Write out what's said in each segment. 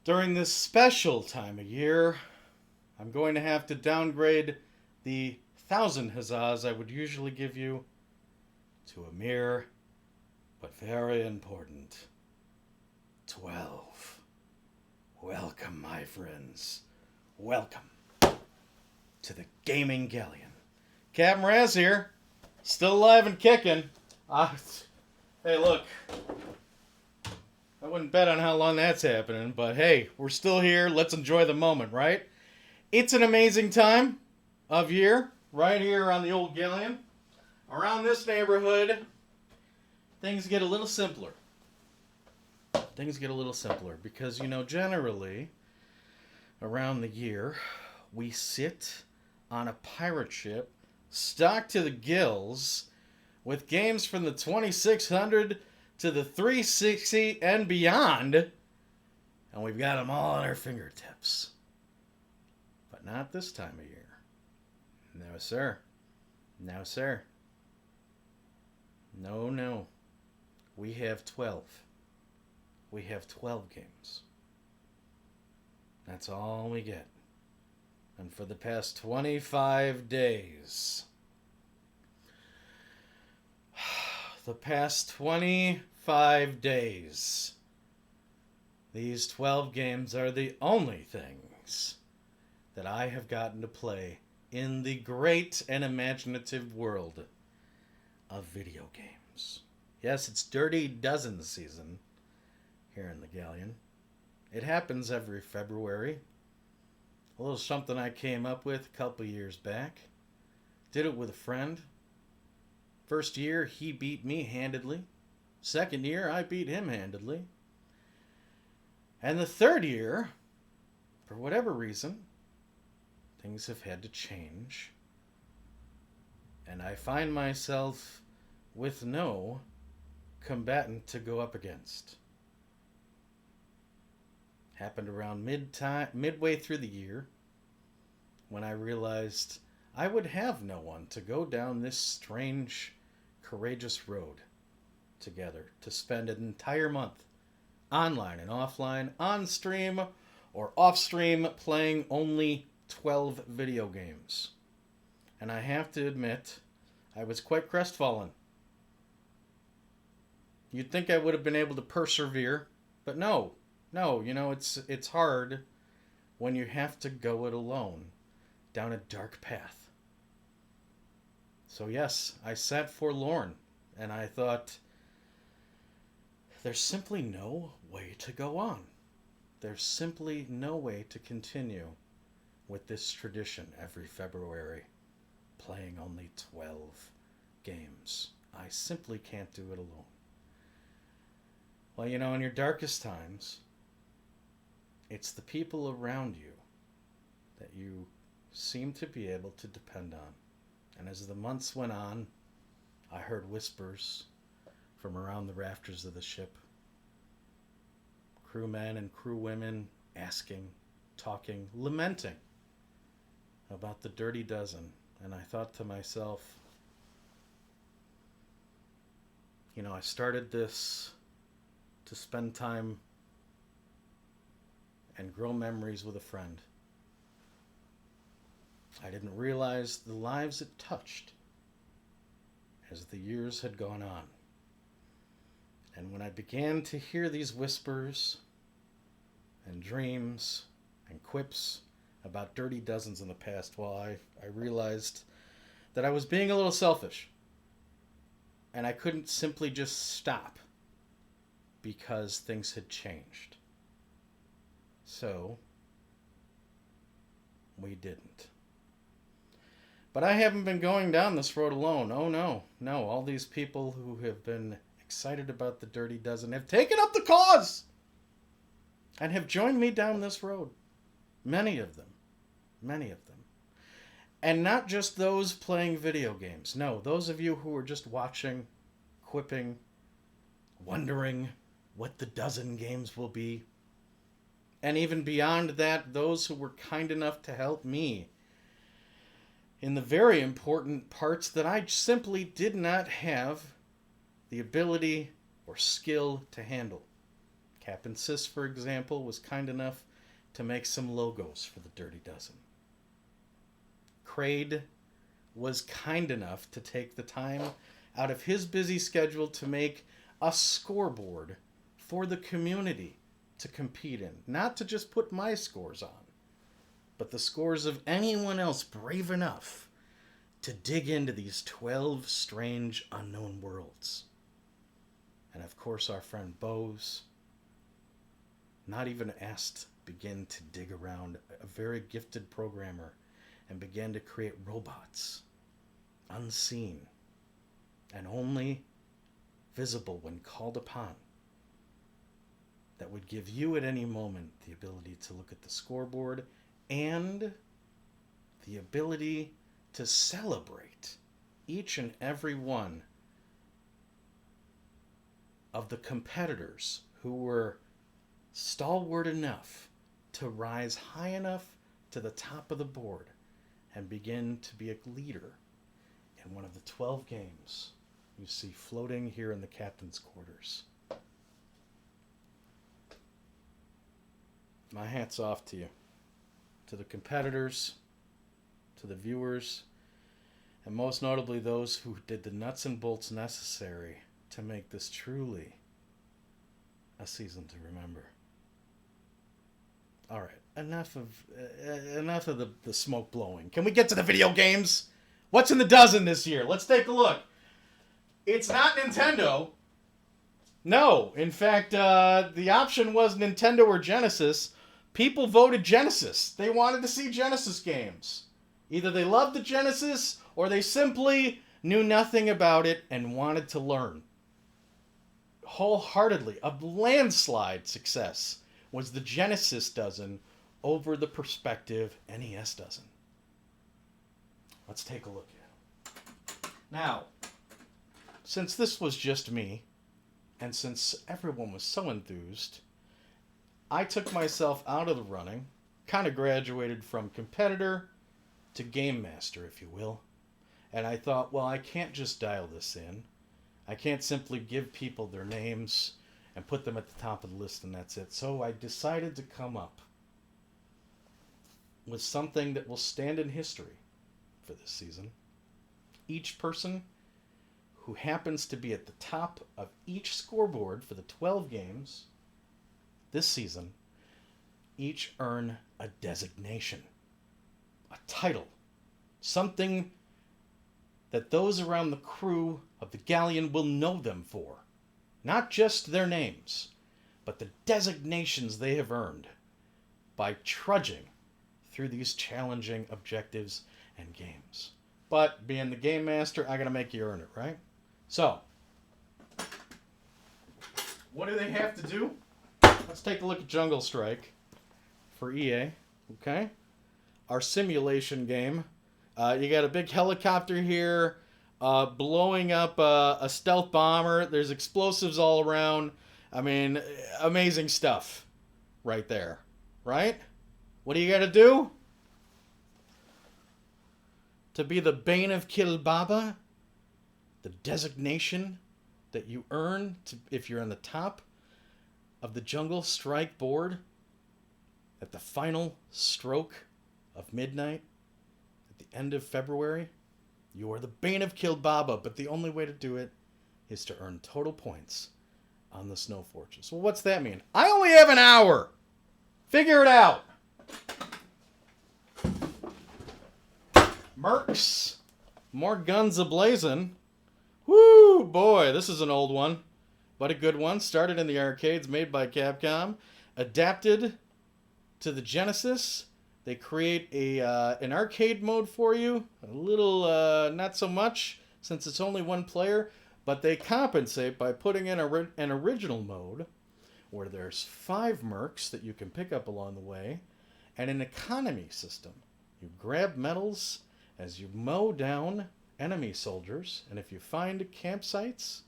During this special time of year, I'm going to have to downgrade the 1,000 huzzas I would usually give you to a mere but very important 12. Welcome, my friends. Welcome to the Gaming Galleon. Captain Raz here, still alive and kicking. Hey, look. I wouldn't bet on how long that's happening, but hey, we're still here. Let's enjoy the moment, right? It's an amazing time of year, right here on the old Galleon. Around this neighborhood, things get a little simpler. Because, generally, around the year, we sit on a pirate ship, stocked to the gills, with games from the 2600 to the 360 and beyond, and we've got them all at our fingertips. But not this time of year. No, sir. No, sir. No. We have 12. We have 12 games. That's all we get. And for the past 25 days, these 12 games are the only things that I have gotten to play in the great and imaginative world of video games. Yes, it's Dirty Dozen season here in the Galleon. It happens every February. A little something I came up with a couple years back. Did it with a friend. First year, he beat me handedly. Second year, I beat him handedly. And the third year, for whatever reason, things have had to change. And I find myself with no combatant to go up against. Happened around midway through the year, when I realized I would have no one to go down this strange, courageous road together to spend an entire month online and offline, on stream or off stream, playing only 12 video games. And I have to admit, I was quite crestfallen. You'd think I would have been able to persevere, but no, it's hard when you have to go it alone down a dark path. So yes, I sat forlorn, and I thought, there's simply no way to go on. There's simply no way to continue with this tradition every February, playing only 12 games. I simply can't do it alone. Well, in your darkest times, it's the people around you that you seem to be able to depend on. And as the months went on, I heard whispers from around the rafters of the ship. Crewmen and crewwomen asking, talking, lamenting about the Dirty Dozen. And I thought to myself, I started this to spend time and grow memories with a friend. I didn't realize the lives it touched as the years had gone on. And when I began to hear these whispers and dreams and quips about Dirty Dozens in the past, I realized that I was being a little selfish. And I couldn't simply just stop because things had changed. So, we didn't. But I haven't been going down this road alone. Oh no. All these people who have been excited about the Dirty Dozen have taken up the cause and have joined me down this road. Many of them. And not just those playing video games. No, those of you who are just watching, quipping, wondering what the dozen games will be. And even beyond that, those who were kind enough to help me in the very important parts that I simply did not have the ability or skill to handle. Captain Sis, for example, was kind enough to make some logos for the Dirty Dozen. Kraid was kind enough to take the time out of his busy schedule to make a scoreboard for the community to compete in. Not to just put my scores on, but the scores of anyone else brave enough to dig into these 12 strange unknown worlds. And of course our friend Bose, not even asked, began to dig around, a very gifted programmer, and began to create robots, unseen, and only visible when called upon, that would give you at any moment the ability to look at the scoreboard and the ability to celebrate each and every one of the competitors who were stalwart enough to rise high enough to the top of the board and begin to be a leader in one of the 12 games you see floating here in the captain's quarters. My hat's off to you, to the competitors, to the viewers, and most notably those who did the nuts and bolts necessary to make this truly a season to remember. All right, enough of the smoke blowing. Can we get to the video games? What's in the dozen this year? Let's take a look. It's not Nintendo. No, in fact, the option was Nintendo or Genesis. People voted Genesis. They wanted to see Genesis games. Either they loved the Genesis or they simply knew nothing about it and wanted to learn. Wholeheartedly, a landslide success was the Genesis dozen over the Perspective NES dozen. Let's take a look at it. Now, since this was just me, and since everyone was so enthused, I took myself out of the running, kind of graduated from competitor to game master, if you will. And I thought, well, I can't just dial this in. I can't simply give people their names and put them at the top of the list and that's it. So I decided to come up with something that will stand in history for this season. Each person who happens to be at the top of each scoreboard for the 12 games this season, each earn a designation, a title, something that those around the crew of the Galleon will know them for. Not just their names, but the designations they have earned by trudging through these challenging objectives and games. But being the game master, I gotta make you earn it, right? So, what do they have to do? Let's take a look at Jungle Strike for EA, okay? Our simulation game. You got a big helicopter here, blowing up a stealth bomber. There's explosives all around. I mean, amazing stuff right there, right? What do you got to do? To be the Bane of Kilbaba, the designation that you earn if you're on the top of the Jungle Strike board at the final stroke of midnight at the end of February, you are the Bane of Kilbaba, but the only way to do it is to earn total points on the Snow Fortress. Well, what's that mean? I only have an hour. Figure it out. Mercs. More guns ablazing. Woo, boy, this is an old one, but a good one. Started in the arcades, made by Capcom. Adapted to the Genesis. They create an arcade mode for you. A little, not so much, since it's only one player. But they compensate by putting in an original mode where there's 5 mercs that you can pick up along the way. And an economy system. You grab medals as you mow down enemy soldiers. And if you find campsites,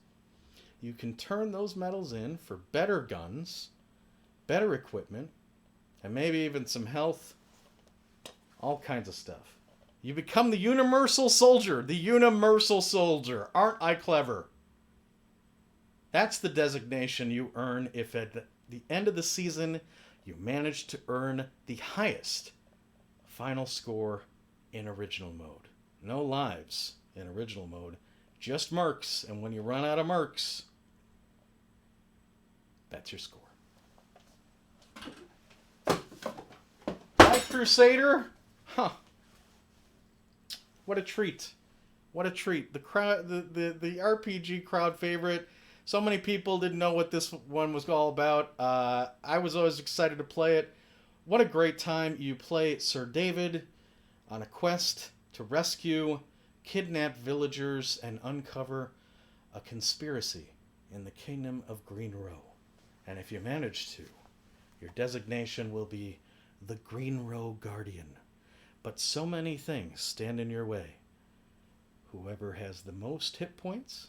you can turn those medals in for better guns, better equipment, and maybe even some health. All kinds of stuff. You become the Universal Soldier. The Universal Soldier. Aren't I clever? That's the designation you earn if at the end of the season, you managed to earn the highest final score in original mode. No lives in original mode, just mercs. And when you run out of mercs, that's your score. Night Crusader? Huh. What a treat. What a treat. The crowd, the RPG crowd favorite. So many people didn't know what this one was all about. I was always excited to play it. What a great time. You play Sir David on a quest to rescue kidnapped villagers and uncover a conspiracy in the kingdom of Green Row. And if you manage to, your designation will be the Green Row Guardian. But so many things stand in your way. Whoever has the most hit points,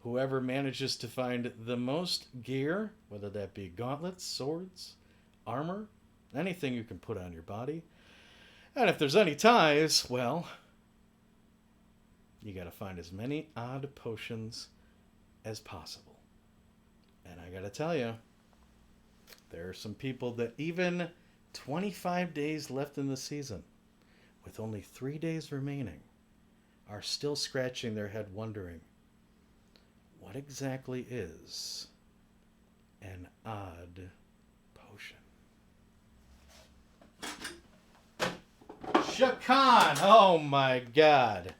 whoever manages to find the most gear, whether that be gauntlets, swords, armor, anything you can put on your body. And if there's any ties, well, you got to find as many odd potions as possible. And I got to tell you, there are some people that even 25 days left in the season, with only 3 days remaining, are still scratching their head wondering, what exactly is an odd potion? Shakan! Oh my god.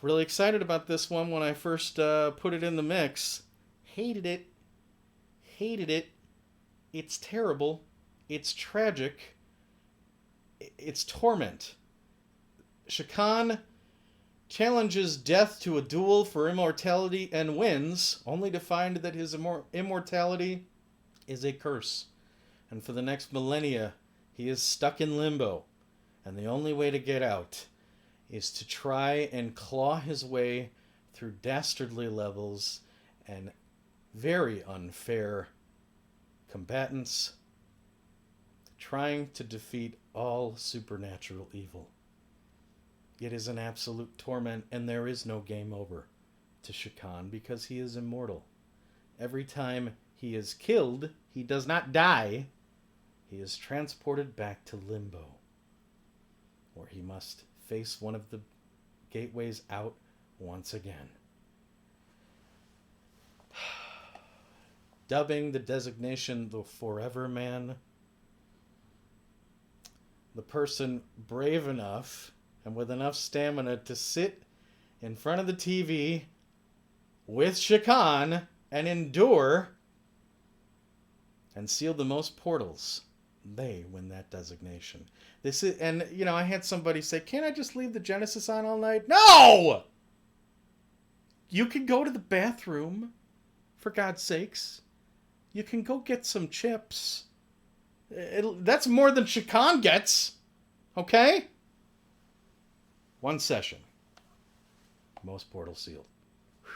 Really excited about this one when I first put it in the mix. Hated it. Hated it. It's terrible. It's tragic. It's torment. Shakan challenges death to a duel for immortality and wins, only to find that his immortality is a curse. And for the next millennia, he is stuck in limbo. And the only way to get out is to try and claw his way through dastardly levels and very unfair combatants, trying to defeat all supernatural evil. It is an absolute torment, and there is no game over to Shakan because he is immortal. Every time he is killed, he does not die. He is transported back to Limbo, where he must face one of the gateways out once again. Dubbing the designation the Forever Man, the person brave enough and with enough stamina to sit in front of the TV with Shakan and endure and seal the most portals, they win that designation. This is, and you know, I had somebody say, "Can't I just leave the Genesis on all night?" No! You can go to the bathroom, for God's sakes. You can go get some chips. That's more than Shakan gets. Okay? One session. Most portals sealed. Whew.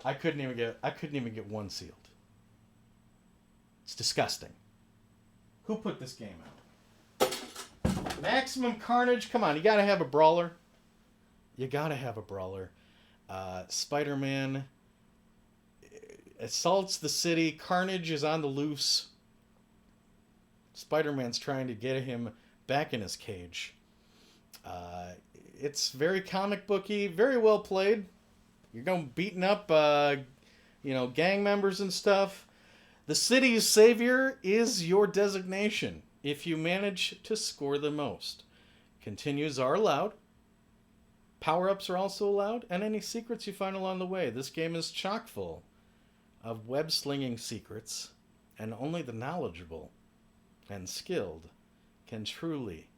I couldn't even get one sealed. It's disgusting. Who put this game out? Maximum Carnage. Come on, you gotta have a brawler. You gotta have a brawler. Spider-Man assaults the city. Carnage is on the loose. Spider-Man's trying to get him back in his cage. It's very comic booky, very well played. You're going beating up, gang members and stuff. The city's savior is your designation if you manage to score the most. Continues are allowed. Power-ups are also allowed, and any secrets you find along the way. This game is chock full of web-slinging secrets, and only the knowledgeable and skilled can truly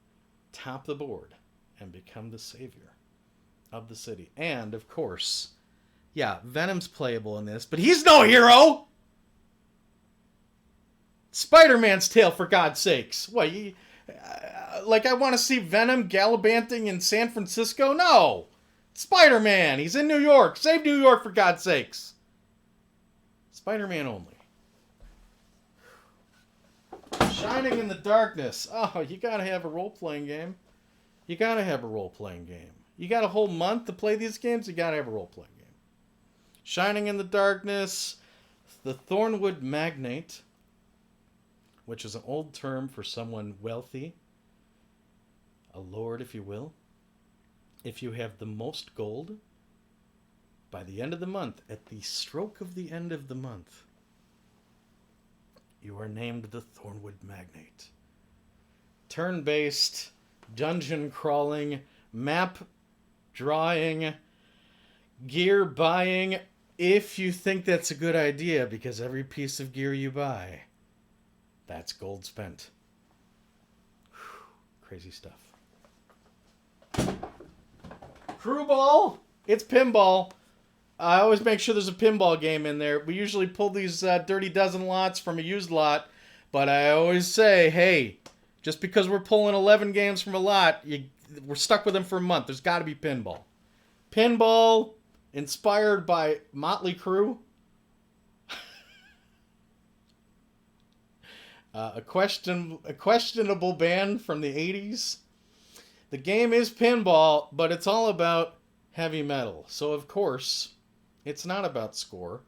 top the board and become the savior of the city. And, of course, yeah, Venom's playable in this, but he's no hero! Spider-Man's tail, for God's sakes. What, I want to see Venom gallivanting in San Francisco? No! Spider-Man! He's in New York! Save New York, for God's sakes! Spider-Man only. Shining in the Darkness. Oh, you gotta have a role-playing game. You gotta have a role-playing game. You got a whole month to play these games, you gotta have a role-playing game. Shining in the Darkness. The Thornwood Magnate, which is an old term for someone wealthy, a lord, if you will. If you have the most gold, by the end of the month, at the stroke of the end of the month, you are named the Thornwood Magnate. Turn-based, dungeon crawling, map drawing, gear buying, if you think that's a good idea, because every piece of gear you buy, that's gold spent. Whew, crazy stuff. Crew ball, it's pinball. I always make sure there's a pinball game in there. We usually pull these Dirty Dozen lots from a used lot, but I always say, hey, just because we're pulling 11 games from a lot, we're stuck with them for a month. There's got to be pinball. Pinball, inspired by Motley Crue. A questionable band from the 80s. The game is pinball, but it's all about heavy metal. So, of course, it's not about score,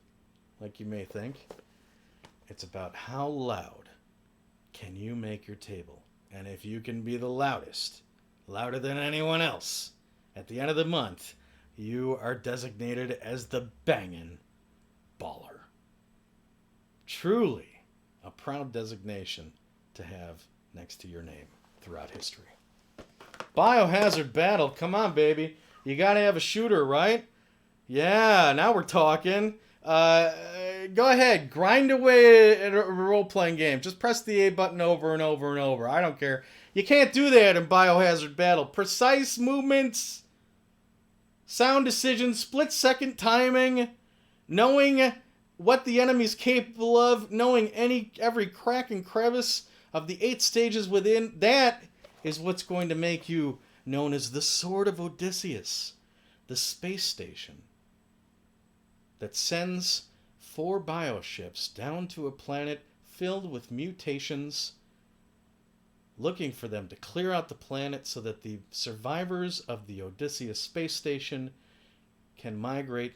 like you may think. It's about how loud can you make your table. And if you can be the loudest, louder than anyone else, at the end of the month, you are designated as the bangin' baller. Truly a proud designation to have next to your name throughout history. Biohazard Battle, come on, baby. You gotta have a shooter, right? Yeah, now we're talking. Go ahead, grind away at a role-playing game. Just press the A button over and over and over. I don't care. You can't do that in Biohazard Battle. Precise movements, sound decisions, split-second timing, knowing what the enemy's capable of, knowing every crack and crevice of the 8 stages within. That is what's going to make you known as the Sword of Odysseus, the space station that sends 4 bioships down to a planet filled with mutations, looking for them to clear out the planet so that the survivors of the Odysseus space station can migrate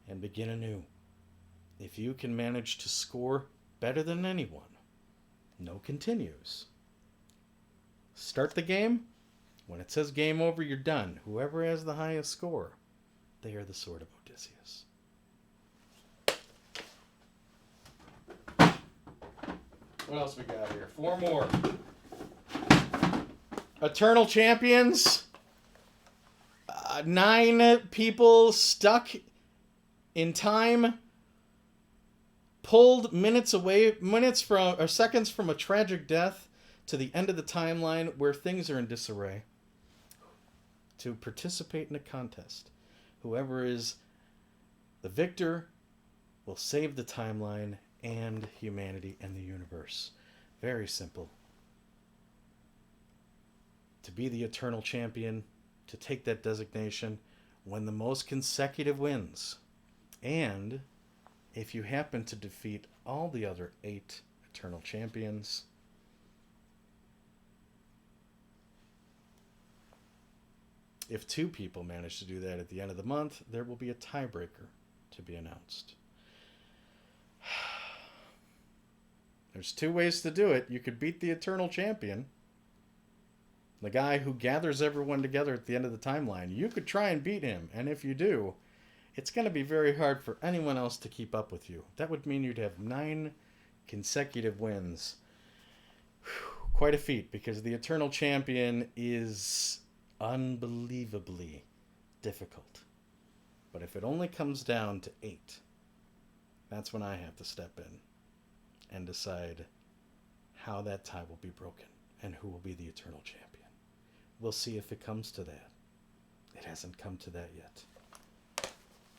and begin anew. If you can manage to score better than anyone, no continues. Start the game. When it says game over, you're done. Whoever has the highest score, they are the Sword of Odysseus. What else we got here? 4 more. Eternal Champions. 9 people stuck in time, pulled seconds from a tragic death to the end of the timeline where things are in disarray, to participate in a contest. Whoever is the victor will save the timeline and humanity and the universe. Very simple. To be the eternal champion, to take that designation, win the most consecutive wins. And if you happen to defeat all the other 8 eternal champions, if 2 people manage to do that at the end of the month, there will be a tiebreaker to be announced. There's 2 ways to do it. You could beat the eternal champion, the guy who gathers everyone together at the end of the timeline. You could try and beat him, and if you do, it's going to be very hard for anyone else to keep up with you. That would mean you'd have 9 consecutive wins. Whew, quite a feat, because the eternal champion is unbelievably difficult. But if it only comes down to 8, that's when I have to step in and decide how that tie will be broken and who will be the eternal champion. We'll see if it comes to that. It hasn't come to that yet.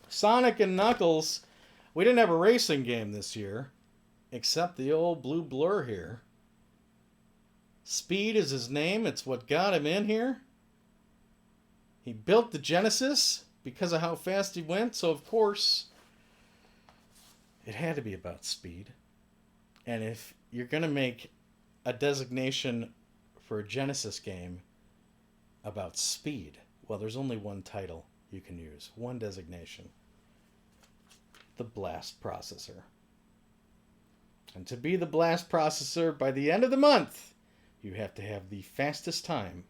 Sonic and Knuckles. We didn't have a racing game this year, except the old blue blur here. Speed is his name. It's what got him in here. He built the Genesis because of how fast he went, so of course it had to be about speed. And if you're going to make a designation for a Genesis game about speed, well, there's only one title you can use, one designation. the blast processor. And to be the blast processor by the end of the month, you have to have the fastest time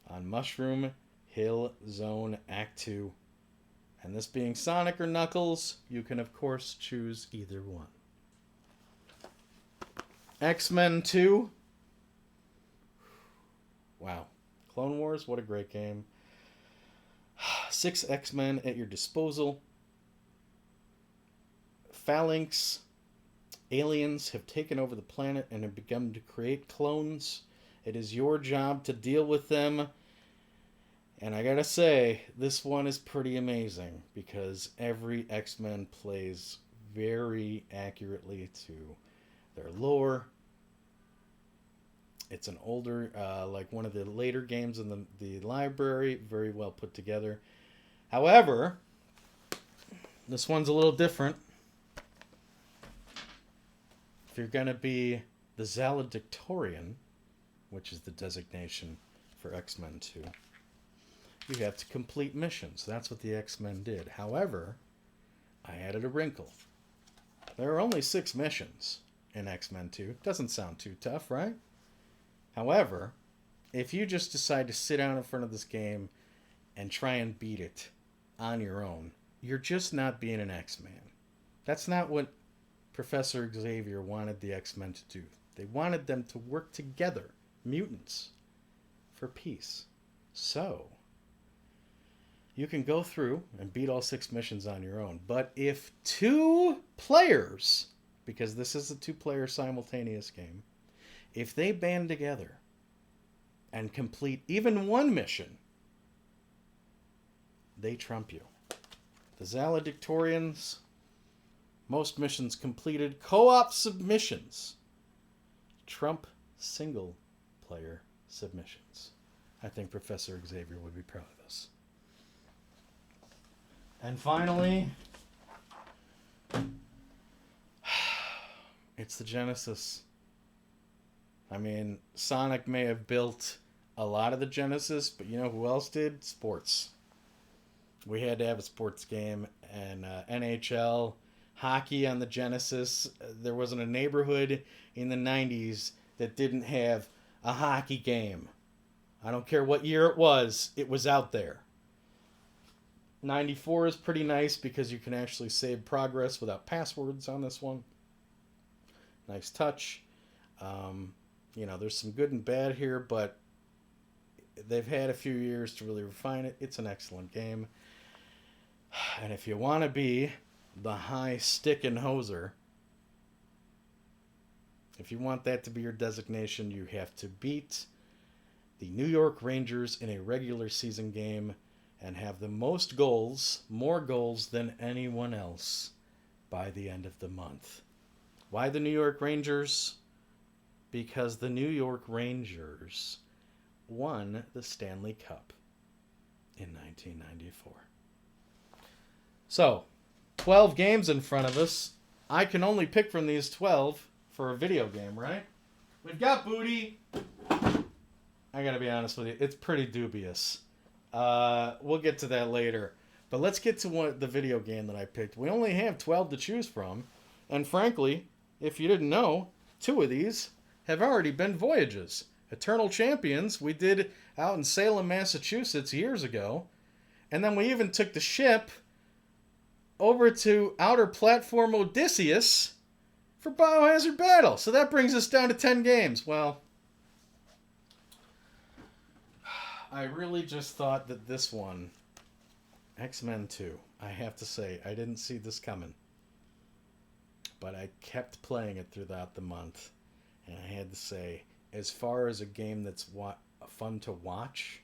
on Mushroom Hill Zone Act 2. And this being Sonic or Knuckles, you can of course choose either one. X-Men 2. Wow. Clone Wars, what a great game. 6 X-Men at your disposal. Phalanx aliens have taken over the planet and have begun to create clones. It is your job to deal with them. And I gotta say, this one is pretty amazing because every X-Men plays very accurately to their lore. It's an older, like one of the later games in the library, very well put together. However, this one's a little different. If you're going to be the Valedictorian, which is the designation for X-Men 2, you have to complete missions. That's what the X-Men did. However, I added a wrinkle. There are only 6 missions in X-Men 2. Doesn't sound too tough, right? However, if you just decide to sit down in front of this game and try and beat it on your own, you're just not being an X-Man. That's not what Professor Xavier wanted the X-Men to do. They wanted them to work together, mutants, for peace. So, you can go through and beat all 6 missions on your own. But if 2 players, because this is a 2-player simultaneous game, if they band together and complete even 1 mission, they trump you. The Valedictorians, most missions completed, co-op submissions trump single-player submissions. I think Professor Xavier would be proud of us. And finally, it's the Genesis. I mean, Sonic may have built a lot of the Genesis, but you know who else did? Sports. We had to have a sports game, and NHL, hockey on the Genesis. There wasn't a neighborhood in the 90s that didn't have a hockey game. I don't care what year it was out there. 94 is pretty nice because you can actually save progress without passwords on this one. Nice touch. You know, there's some good and bad here, but they've had a few years to really refine it. It's an excellent game. And if you want to be the high stick and hoser, if you want that to be your designation, you have to beat the New York Rangers in a regular season game and have the most goals, more goals than anyone else by the end of the month. Why the New York Rangers? Because the New York Rangers won the Stanley Cup in 1994. So, 12 games in front of us. I can only pick from these 12 for a video game, right? We've got Booty. I gotta be honest with you, it's pretty dubious. We'll get to that later. But let's get to the video game that I picked. We only have 12 to choose from. And frankly, if you didn't know, 2 of these have already been voyages. Eternal Champions we did out in Salem, Massachusetts years ago. And then we even took the ship over to Outer Platform Odysseus for Biohazard Battle. So that brings us down to 10 games. Well, I really just thought that this one, X-Men 2, I have to say, I didn't see this coming. But I kept playing it throughout the month. And I had to say, as far as a game that's fun to watch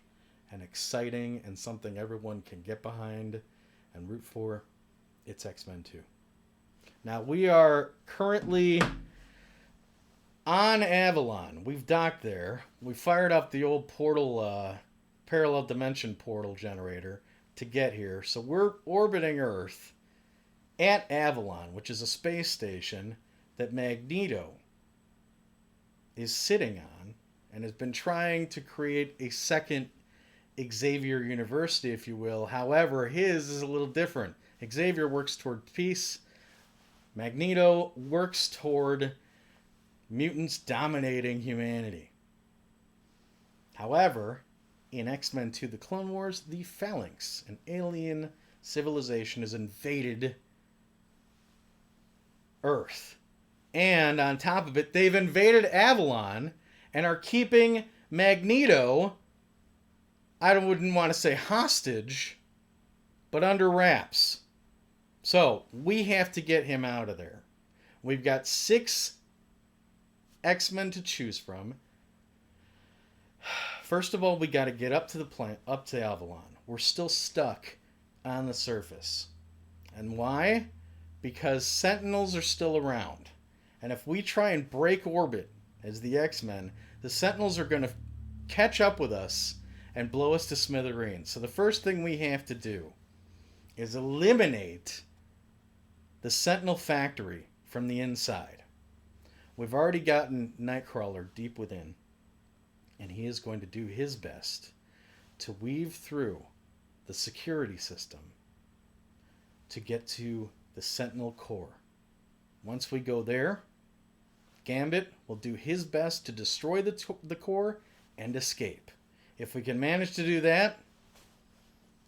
and exciting and something everyone can get behind and root for, it's X-Men 2. Now, we are currently on Avalon. We've docked there. We fired up the old portal, parallel dimension portal generator to get here. So we're orbiting Earth at Avalon, which is a space station that Magneto is sitting on and has been trying to create a second Xavier University, if you will. However, his is a little different. Xavier works toward peace. Magneto works toward mutants dominating humanity. However, in X-Men 2 The Clone Wars, the Phalanx, an alien civilization, has invaded Earth. And on top of it, they've invaded Avalon and are keeping Magneto, I wouldn't want to say hostage, but under wraps. So, we have to get him out of there. We've got 6 X-Men to choose from. First of all, we got to get up to the planet, up to Avalon. We're still stuck on the surface. And why? Because Sentinels are still around. And if we try and break orbit as the X-Men, the Sentinels are going to catch up with us and blow us to smithereens. So the first thing we have to do is eliminate the Sentinel factory from the inside. We've already gotten Nightcrawler deep within, and he is going to do his best to weave through the security system to get to the Sentinel core. Once we go there, Gambit will do his best to destroy the core and escape. If we can manage to do that,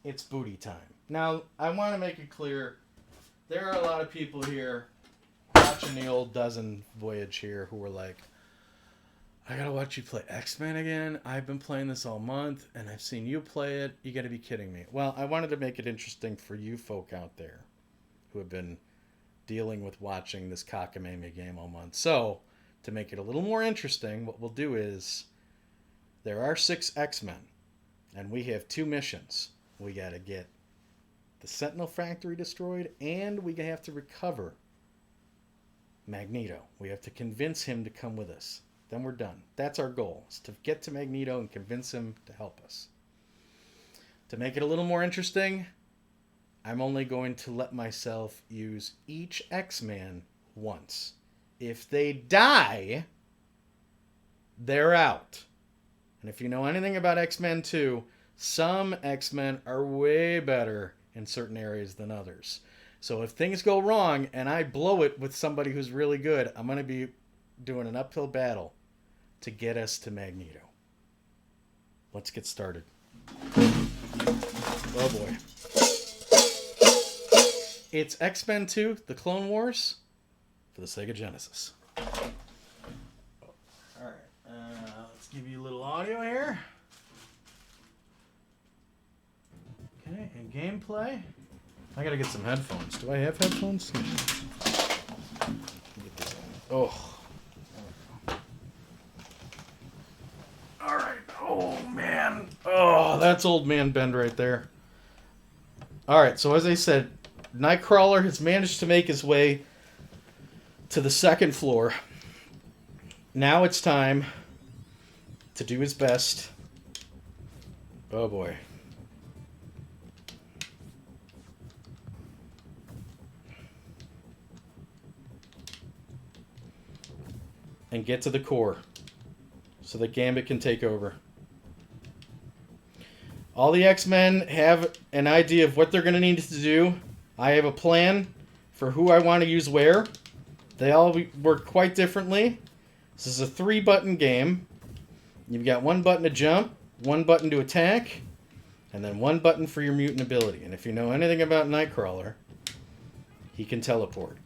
it's booty time. Now, I want to make it clear, there are a lot of people here watching the old Dozen Voyage here who are like, I gotta watch you play X-Men again. I've been playing this all month, and I've seen you play it. You gotta be kidding me. Well, I wanted to make it interesting for you folk out there who have been dealing with watching this cockamamie game all month. So, to make it a little more interesting, what we'll do is, there are 6 X-Men, and we have 2 missions. We gotta get the Sentinel factory destroyed, and we have to recover Magneto. We have to convince him to come with us. Then we're done. That's our goal, is to get to Magneto and convince him to help us. To make it a little more interesting, I'm only going to let myself use each X-Man once. If they die, they're out. And if you know anything about X-Men 2, some X-Men are way better in certain areas than others. So if things go wrong and I blow it with somebody who's really good, I'm going to be doing an uphill battle to get us to Magneto. Let's get started. Oh boy. It's X-Men 2, The Clone Wars, for the Sega Genesis. Alright, let's give you a little audio here. Okay, and gameplay. I gotta get some headphones. Do I have headphones? Oh. Alright. Oh, man. Oh, that's old man Bend right there. Alright, so as I said, Nightcrawler has managed to make his way to the 2nd floor. Now it's time to do his best. Oh, boy. And get to the core so that Gambit can take over. All the X-Men have an idea of what they're going to need to do. I have a plan for who I want to use where. They all work quite differently. This is a 3-button game. You've got 1 button to jump, 1 button to attack, and then 1 button for your mutant ability. And if you know anything about Nightcrawler, he can teleport.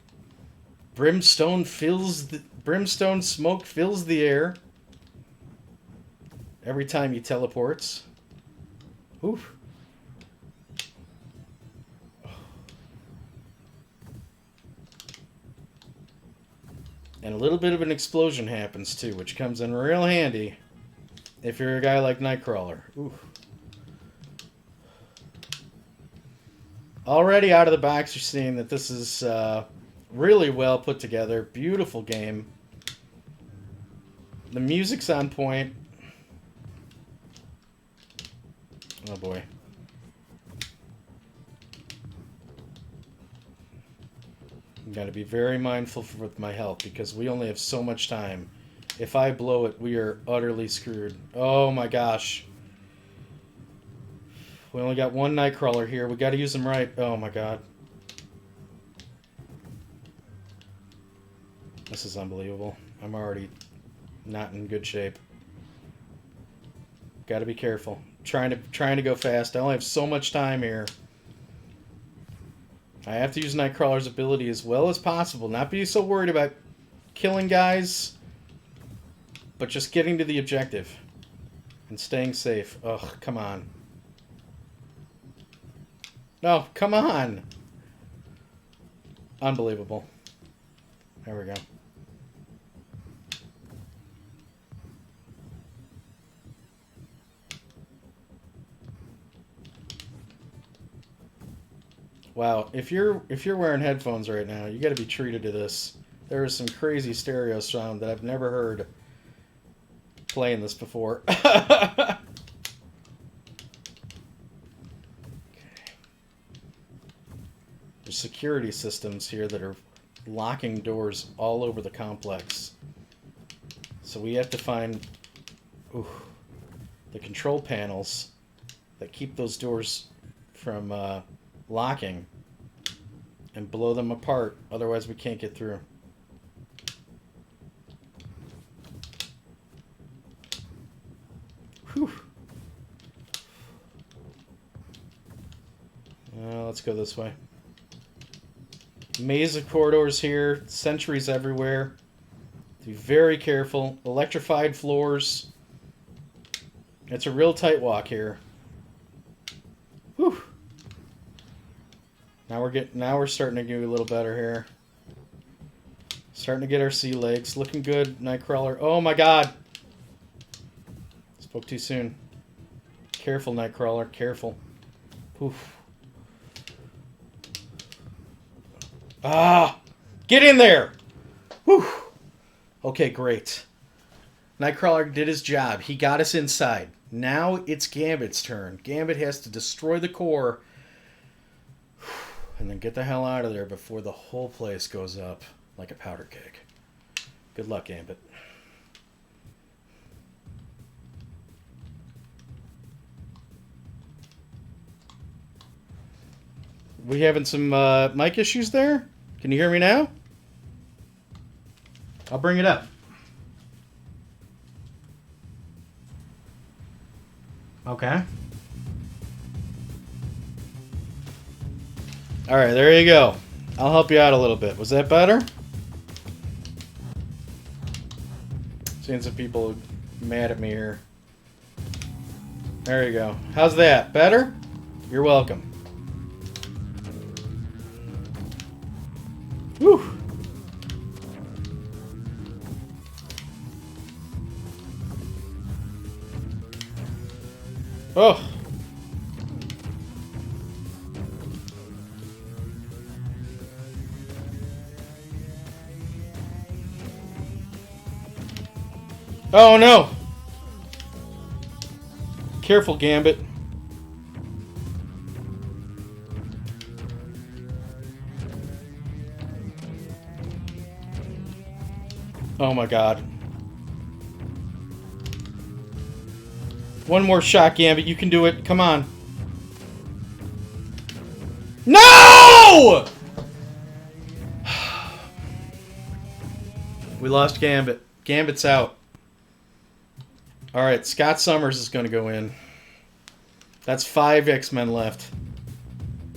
Brimstone smoke fills the air every time he teleports. Oof. And a little bit of an explosion happens too, which comes in real handy if you're a guy like Nightcrawler. Oof. Already out of the box, you're seeing that this is really well put together. Beautiful game. The music's on point. Oh boy. Got to be very mindful with my health because we only have so much time. If I blow it, we are utterly screwed. Oh my gosh. We only got 1 Nightcrawler here. We got to use him right. Oh my god. This is unbelievable. I'm already not in good shape. Got to be careful. Trying to go fast. I only have so much time here. I have to use Nightcrawler's ability as well as possible. Not be so worried about killing guys, but just getting to the objective and staying safe. Ugh, come on. No, come on. Unbelievable. There we go. Wow, if you're wearing headphones right now, you got to be treated to this. There is some crazy stereo sound that I've never heard playing this before. Okay. There's security systems here that are locking doors all over the complex. So we have to find the control panels that keep those doors from locking and blow them apart. Otherwise, we can't get through. Whew. Let's go this way. Maze of corridors here. Sentries everywhere. Be very careful. Electrified floors. It's a real tight walk here. Whew. Now we're starting to do a little better here. Starting to get our sea legs. Looking good, Nightcrawler. Oh my god! Spoke too soon. Careful, Nightcrawler. Careful. Oof. Ah! Get in there! Whew. Okay, great. Nightcrawler did his job. He got us inside. Now it's Gambit's turn. Gambit has to destroy the core and then get the hell out of there before the whole place goes up like a powder keg. Good luck, Gambit. We having some mic issues there? Can you hear me now? I'll bring it up. Okay. Alright, there you go. I'll help you out a little bit. Was that better? Seeing some people mad at me here. There you go. How's that? Better? You're welcome. Whew. Oh. Oh no! Careful, Gambit. Oh my god. One more shot, Gambit. You can do it. Come on. No! We lost Gambit. Gambit's out. Alright, Scott Summers is going to go in. That's 5 X-Men left.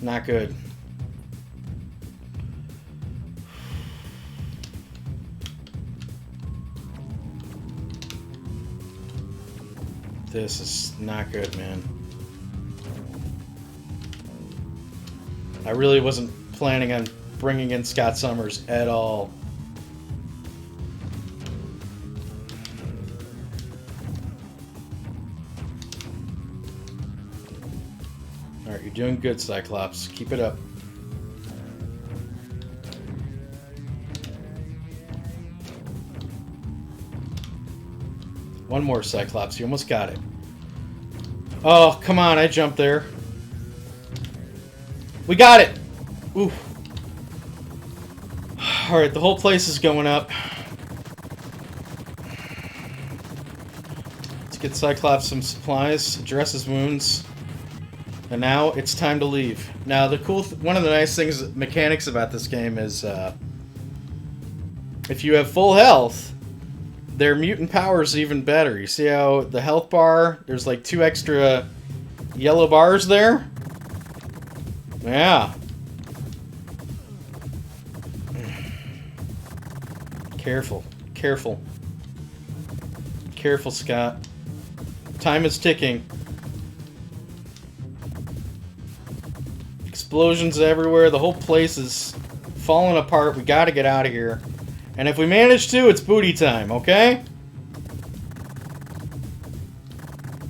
Not good. This is not good, man. I really wasn't planning on bringing in Scott Summers at all. Alright, you're doing good, Cyclops. Keep it up. One more, Cyclops. You almost got it. Oh, come on. I jumped there. We got it! Ooh. Alright, the whole place is going up. Let's get Cyclops some supplies, address his wounds. And now it's time to leave. Now, the one of the nice things, mechanics about this game is if you have full health, their mutant power is even better. You see how the health bar, there's like 2 extra yellow bars there? Yeah. Careful. Careful. Careful, Scott. Time is ticking. Explosions everywhere. The whole place is falling apart. We gotta get out of here. And if we manage to, it's booty time, okay?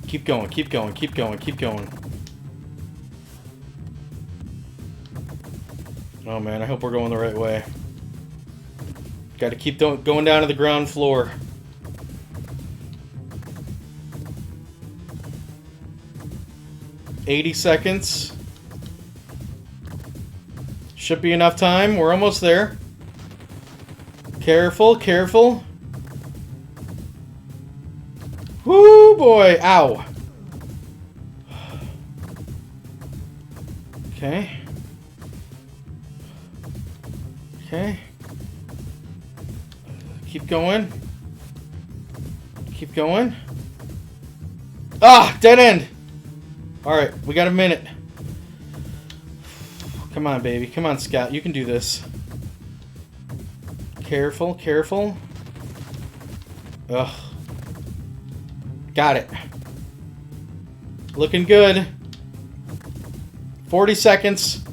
Keep going, keep going, keep going, keep going. Oh man, I hope we're going the right way. Gotta keep going down to the ground floor. $80 seconds. Should be enough time. We're almost there. Careful, careful. Woo, boy. Ow. Okay. Okay. Keep going. Keep going. Ah, dead end. Alright, we got a minute. Come on, baby. Come on, Scott. You can do this. Careful, careful. Ugh. Got it. Looking good. 40 seconds.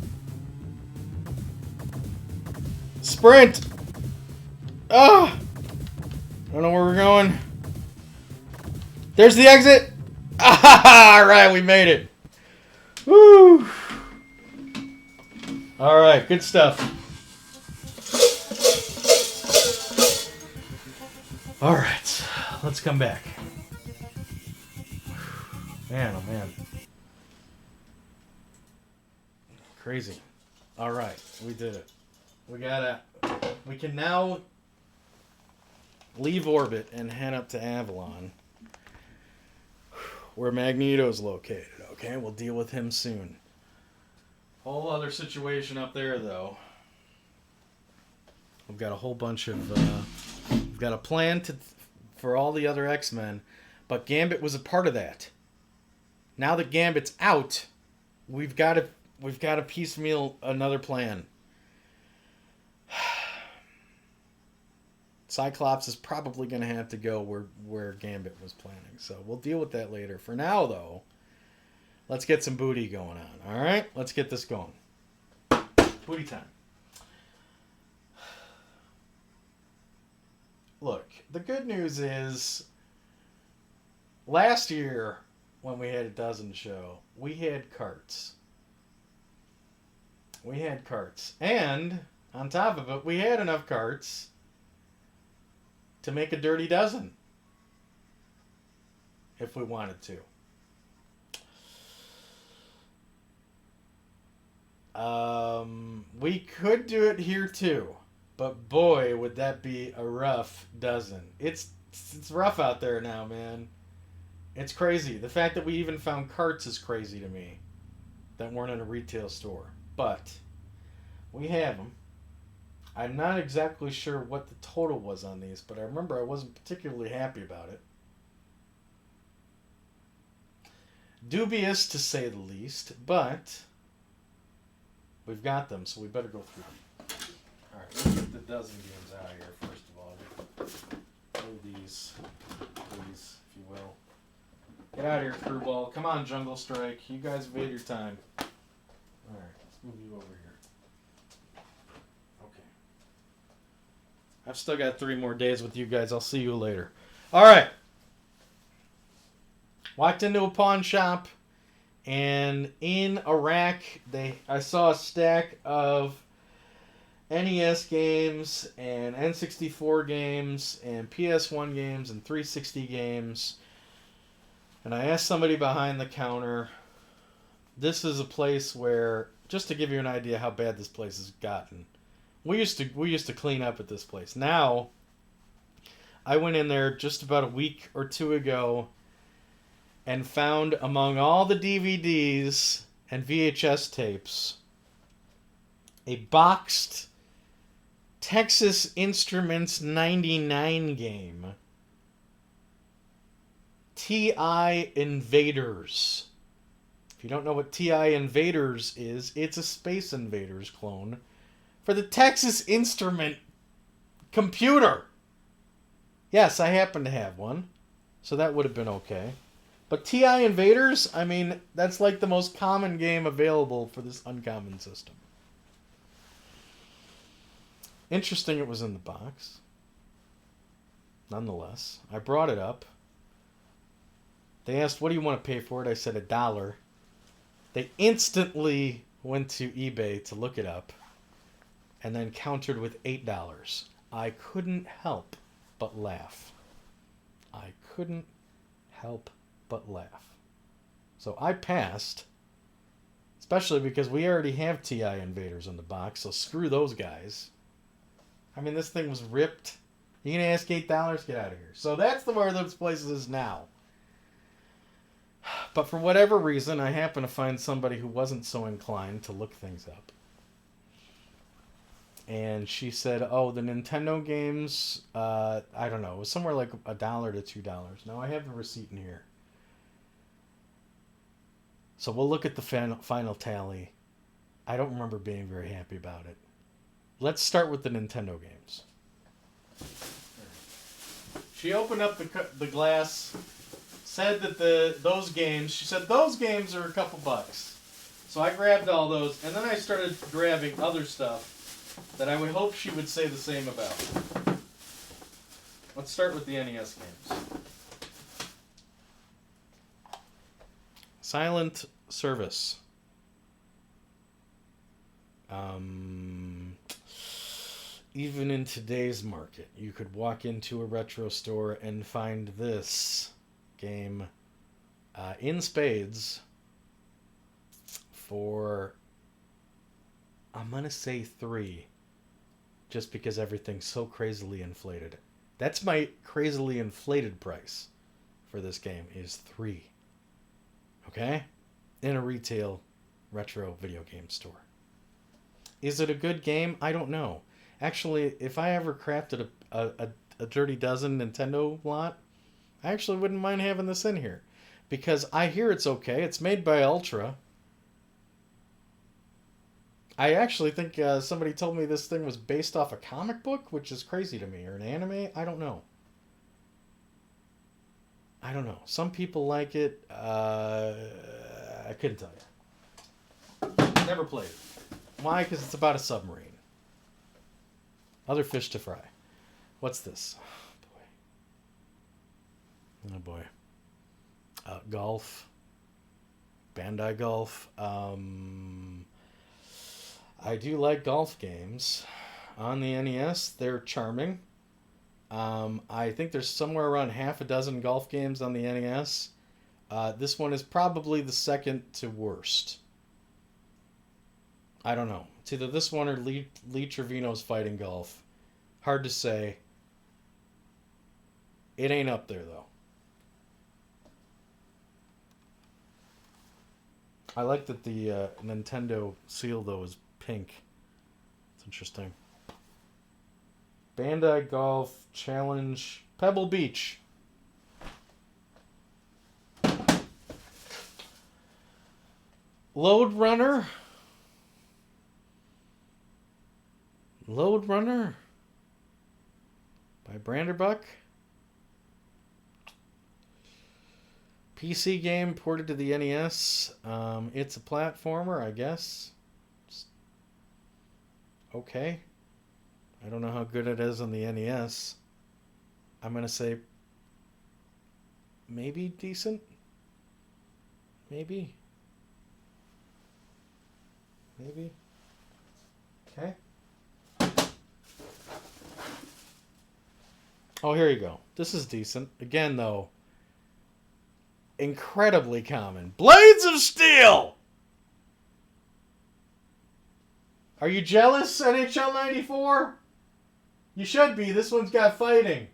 Sprint! Ah! I don't know where we're going. There's the exit! Ah, alright, we made it. Woo! Alright, good stuff. Alright, let's come back. Man, oh man. Crazy. Alright, we did it. We can now leave orbit and head up to Avalon, where Magneto's located. Okay, we'll deal with him soon. Whole other situation up there, though. We've got a whole bunch of... we've got a plan for all the other X-Men, but Gambit was a part of that. Now that Gambit's out, we've got to piecemeal another plan. Cyclops is probably going to have to go where Gambit was planning. So we'll deal with that later. For now, though, let's get some booty going on. All right? Let's get this going. Booty time. Look, the good news is last year when we had a dozen show, we had carts. We had carts. And on top of it, we had enough carts to make a dirty dozen if we wanted to. We could do it here too, but boy, would that be a rough dozen. It's rough out there now, man. It's crazy. The fact that we even found carts is crazy to me that weren't in a retail store, but we have them. I'm not exactly sure what the total was on these, but I remember I wasn't particularly happy about it. Dubious, to say the least, but we've got them, so we better go through them. Alright, let's get the dozen games out of here, first of all. Move these, please, if you will. Get out of here, Screwball. Come on, Jungle Strike. You guys have made your time. Alright, let's move you over here. I've still got 3 more days with you guys. I'll see you later. All right. Walked into a pawn shop, and in a rack, I saw a stack of NES games and N64 games and PS1 games and 360 games. And I asked somebody behind the counter, this is a place where, just to give you an idea how bad this place has gotten, we used to clean up at this place. Now, I went in there just about a week or 2 ago and found among all the DVDs and VHS tapes a boxed Texas Instruments 99 game. TI Invaders. If you don't know what TI Invaders is, it's a Space Invaders clone for the Texas Instrument computer. Yes, I happen to have one, so that would have been okay. But TI Invaders, I mean, that's like the most common game available for this uncommon system. Interesting it was in the box. Nonetheless, I brought it up. They asked, what do you want to pay for it? I said $1. They instantly went to eBay to look it up and then countered with $8. I couldn't help but laugh. I couldn't help but laugh. So I passed, especially because we already have TI Invaders in the box, so screw those guys. I mean, this thing was ripped. You gonna ask $8? Get out of here. So that's the where those places is now. But for whatever reason, I happen to find somebody who wasn't so inclined to look things up. And she said, oh, the Nintendo games, I don't know, it was somewhere like $1 to $2. Now, I have the receipt in here. So we'll look at the final tally. I don't remember being very happy about it. Let's start with the Nintendo games. She opened up the glass, said that those games are a couple bucks. So I grabbed all those, and then I started grabbing other stuff that I would hope she would say the same about. Let's start with the NES games. Silent Service. Even in today's market, you could walk into a retro store and find this game in spades for, I'm going to say $3, just because everything's so crazily inflated. That's my crazily inflated price for this game is $3. Okay? In a retail retro video game store. Is it a good game? I don't know. Actually, if I ever crafted a Dirty Dozen Nintendo lot, I actually wouldn't mind having this in here. Because I hear it's okay. It's made by Ultra. I actually think somebody told me this thing was based off a comic book, which is crazy to me. Or an anime? I don't know. Some people like it. I couldn't tell you. Never played it. Why? Because it's about a submarine. Other fish to fry. What's this? Oh boy. Golf. Bandai Golf. I do like golf games. On the NES, they're charming. I think there's somewhere around half a dozen golf games on the NES. This one is probably the second to worst. I don't know. It's either this one or Lee Trevino's Fighting Golf. Hard to say. It ain't up there, though. I like that the Nintendo seal, though, is pink. It's interesting. Bandai Golf Challenge Pebble Beach. Load Runner. By Branderbuck. PC game ported to the NES. It's a platformer, I guess. Okay. I don't know how good it is on the NES. I'm going to say maybe decent. Maybe. Okay. Oh, here you go. This is decent. Again, though, incredibly common. Blades of Steel! Are you jealous, NHL 94? You should be. This one's got fighting.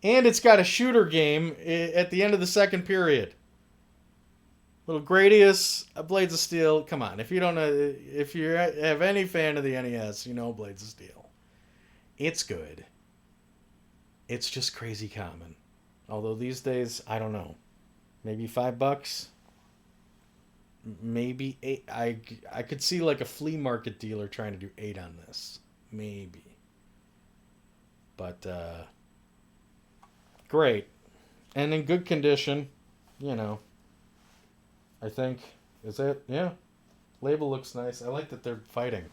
And it's got a shooter game at the end of the second period. Little Gradius, Blades of Steel. Come on, if you don't know, if you have any fan of the NES, you know Blades of Steel. It's good. It's just crazy common. Although these days, I don't know, maybe $5, maybe 8. I could see like a flea market dealer trying to do 8 on this, maybe. But great, and in good condition, you know. I think. Is it? Yeah. Label looks nice. I like that they're fighting.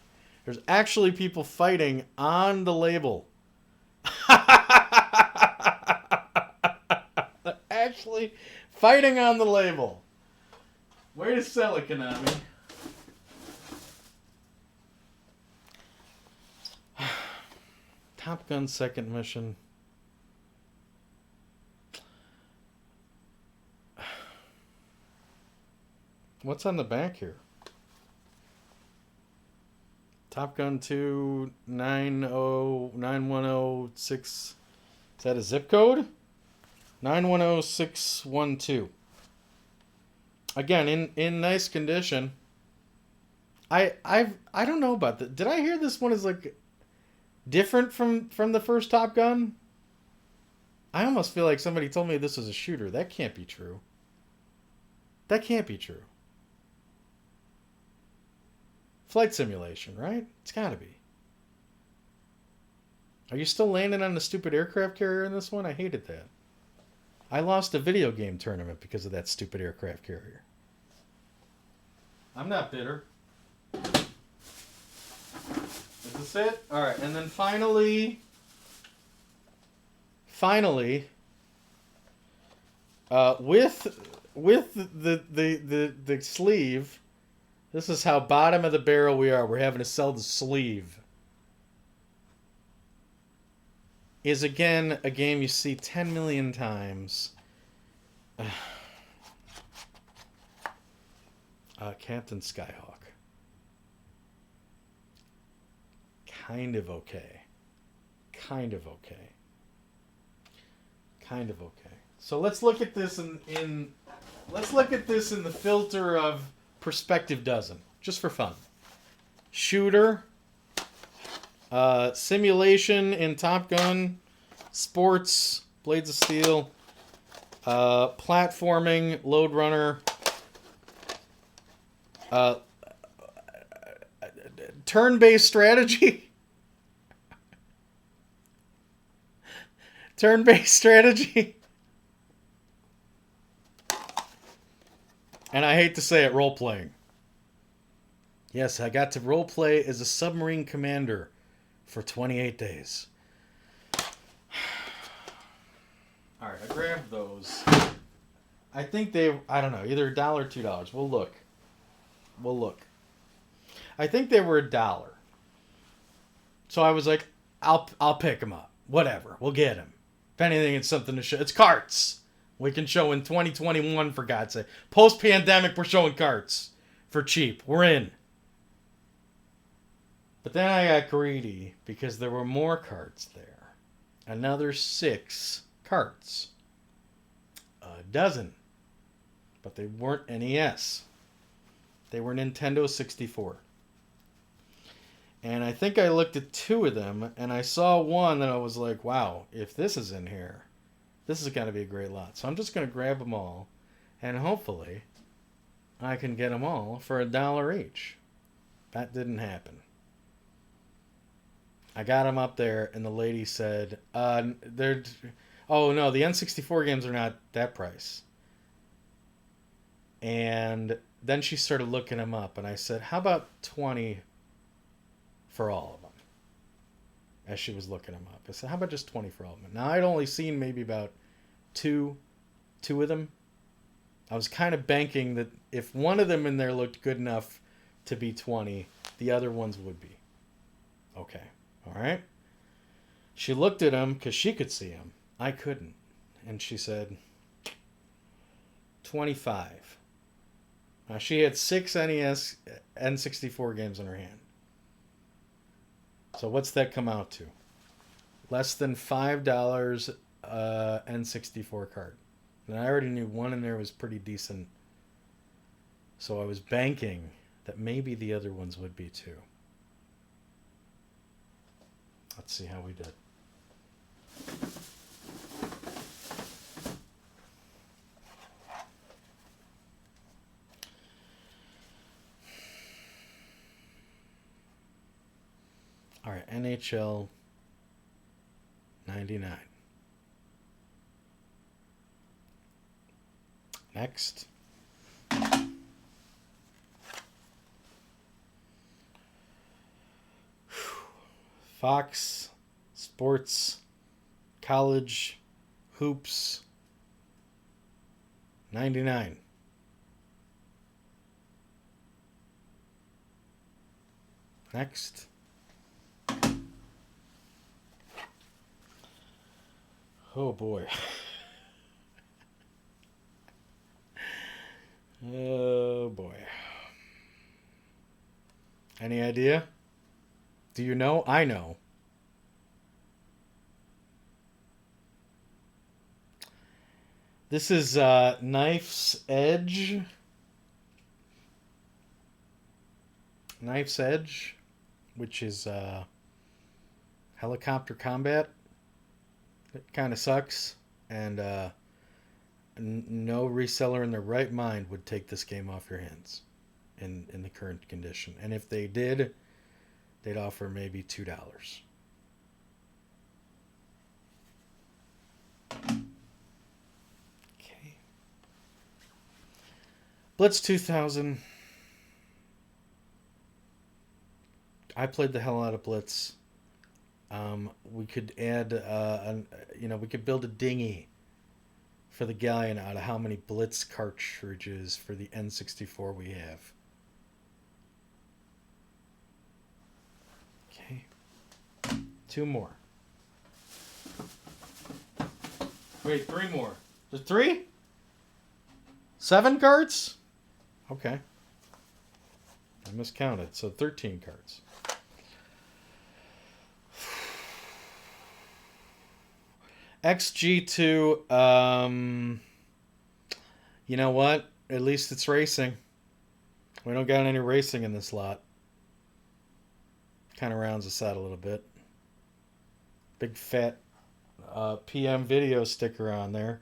There's actually people fighting on the label. Actually fighting on the label. Way to sell it, Konami. Top Gun second mission. What's on the back here? Top Gun 2 9106. Is that a zip code? 910612. Again, in nice condition. I don't know about that. Did I hear this one is like different from the first Top Gun? I almost feel like somebody told me this was a shooter. That can't be true. That can't be true. Flight simulation, right? It's gotta be. Are you still landing on the stupid aircraft carrier in this one? I hated that. I lost a video game tournament because of that stupid aircraft carrier. I'm not bitter. Is this it? Alright, and then finally, with the sleeve. This is how bottom of the barrel we are. We're having to sell the sleeve. Is again a game you see 10 million times. Captain Skyhawk. Kind of okay. Kind of okay. Kind of okay. So let's look at this in let's look at this in the filter of Perspective Dozen, just for fun. Shooter, simulation in Top Gun, sports, Blades of Steel, platforming, Load Runner, turn-based strategy, turn-based strategy. And I hate to say it, role-playing. Yes, I got to role-play as a submarine commander for 28 days. Alright, I grabbed those. I think I don't know, either $1 or $2. We'll look. We'll look. I think they were $1. So I was like, I'll pick them up. Whatever, we'll get them. If anything, it's something to show. It's carts. We can show in 2021, for God's sake. Post-pandemic, we're showing carts. For cheap. We're in. But then I got greedy because there were more carts there. Another 6 carts. A dozen. But they weren't NES. They were Nintendo 64. And I think I looked at 2 of them, and I saw one that I was like, wow, if this is in here, this is going to be a great lot. So I'm just going to grab them all, and hopefully I can get them all for $1 each. That didn't happen. I got them up there, and the lady said, oh no, the N64 games are not that price. And then she started looking them up, and I said, how about 20 for all of them? As she was looking them up. I said, how about just 20 for all of them? Now, I'd only seen maybe about two of them. I was kind of banking that if one of them in there looked good enough to be 20, the other ones would be. Okay. All right. She looked at them because she could see them. I couldn't. And she said, 25. Now, she had 6 NES N64 games in her hand. So what's that come out to? Less than $5 N64 card. And I already knew one in there was pretty decent So I was banking that maybe the other ones would be too. Let's see how we did. All right, NHL 99. Next. Fox Sports College Hoops 99. Next. Oh boy. Oh boy. Any idea? Do you know? I know. This is Knife's Edge. Knife's Edge, which is helicopter combat. It kind of sucks, and no reseller in their right mind would take this game off your hands in the current condition. And if they did, they'd offer maybe $2. Okay. Blitz 2000. I played the hell out of Blitz. We could add, we could build a dinghy for the Galleon out of how many Blitz cartridges for the N64 we have. Okay. 2 more. Wait, 3 more. There's 3? 7 cards? Okay. I miscounted. So 13 cards. XG2, you know what? At least it's racing. We don't got any racing in this lot. Kind of rounds us out a little bit. Big fat PM video sticker on there.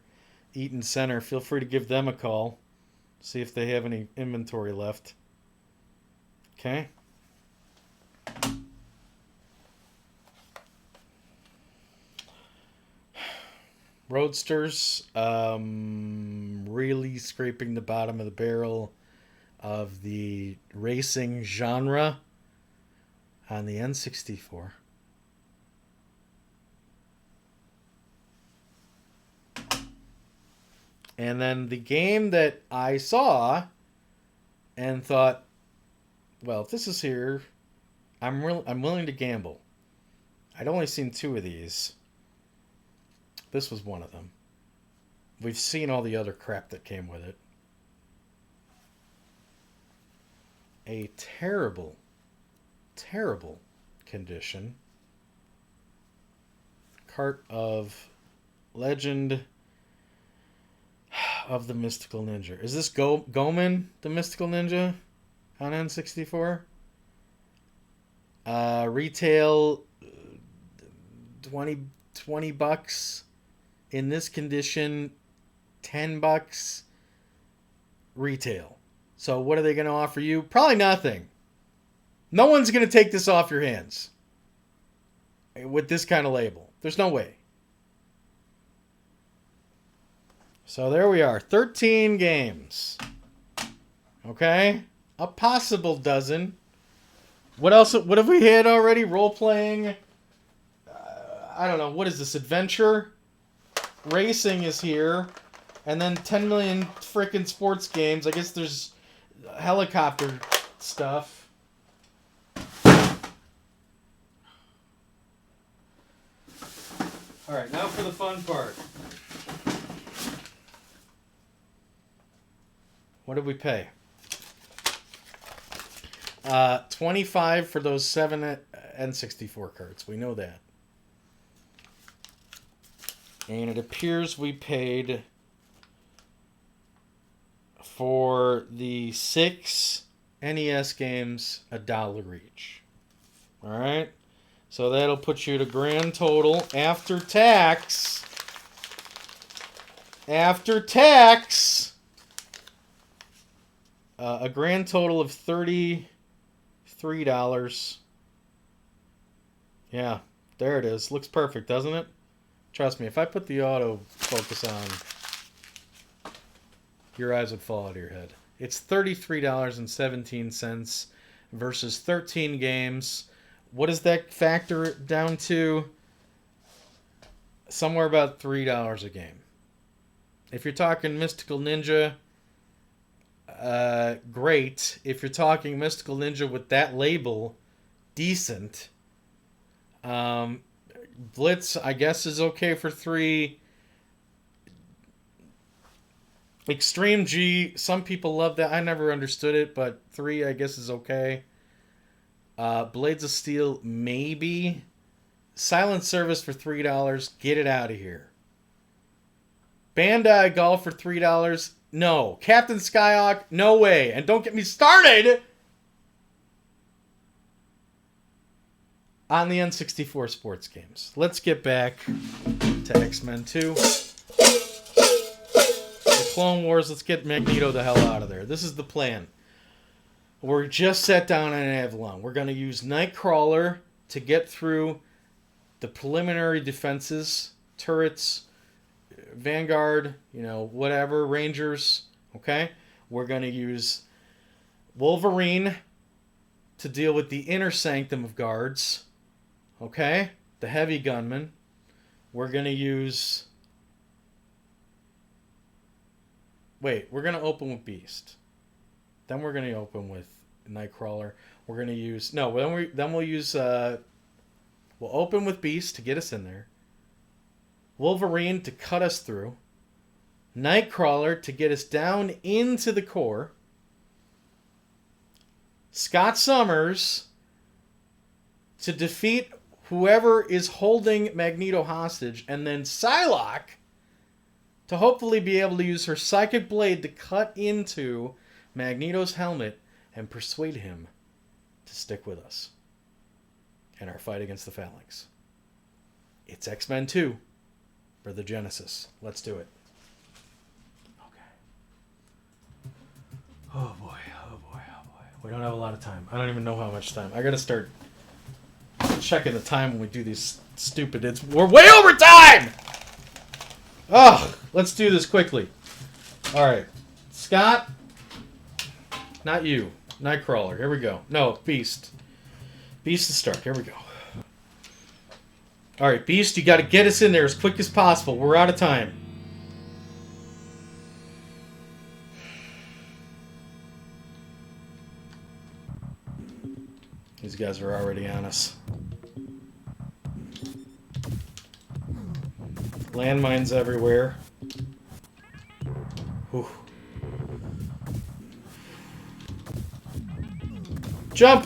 Eaton Center. Feel free to give them a call. See if they have any inventory left. Okay. Roadsters, really scraping the bottom of the barrel of the racing genre on the N64. And then the game that I saw and thought, well, if this is here, I'm willing to gamble. I'd only seen 2 of these. This was one of them. We've seen all the other crap that came with it. A terrible, terrible condition. Cart of Legend of the Mystical Ninja. Is this Goman, the Mystical Ninja on N64? Retail $20. In this condition, $10 retail. So what are they going to offer you? Probably nothing. No one's going to take this off your hands with this kind of label. There's no way. So there we are. 13 games. Okay? A possible dozen. What else? What have we had already? Role-playing? I don't know. What is this? Adventure? Racing is here. And then 10 million frickin' sports games. I guess there's helicopter stuff. Alright, now for the fun part. What did we pay? $25 for those 7 N64 cards. We know that. And it appears we paid for the 6 NES games, $1 each. All right? So that'll put you to grand total after tax. After tax, a grand total of $33. Yeah, there it is. Looks perfect, doesn't it? Trust me, if I put the auto focus on, your eyes would fall out of your head. It's $33.17 versus 13 games. What does that factor down to? Somewhere about $3 a game. If you're talking Mystical Ninja, great. If you're talking Mystical Ninja with that label, decent. Blitz, I guess, is okay for $3. Extreme G, some people love that. I never understood it, but $3, I guess, is okay. Blades of Steel, maybe. Silent Service for $3. Get it out of here. Bandai Golf for $3. No. Captain Skyhawk, no way. And don't get me started on the N64 sports games. Let's get back to X-Men 2. The Clone Wars, let's get Magneto the hell out of there. This is the plan. We're just set down on Avalon. We're going to use Nightcrawler to get through the preliminary defenses, turrets, Vanguard, whatever, Rangers, okay? We're going to use Wolverine to deal with the inner sanctum of guards, okay? The heavy gunman. We're going to use... Wait, we're going to open with Beast. Then we're going to open with Nightcrawler. We're going to use... No, then we'll use... We'll open with Beast to get us in there. Wolverine to cut us through. Nightcrawler to get us down into the core. Scott Summers to defeat whoever is holding Magneto hostage. And then Psylocke to hopefully be able to use her psychic blade to cut into Magneto's helmet and persuade him to stick with us in our fight against the Phalanx. It's X-Men 2 for the Genesis. Let's do it. Okay. Oh boy, oh boy, oh boy. We don't have a lot of time. I don't even know how much time. I gotta start checking the time when we do these stupid... We're way over time! Oh, let's do this quickly. Alright. Scott. Not you. Nightcrawler. Here we go. No, Beast. Beast to start. Here we go. Alright, Beast, you got to get us in there as quick as possible. We're out of time. These guys are already on us. Landmines everywhere. Whew. Jump!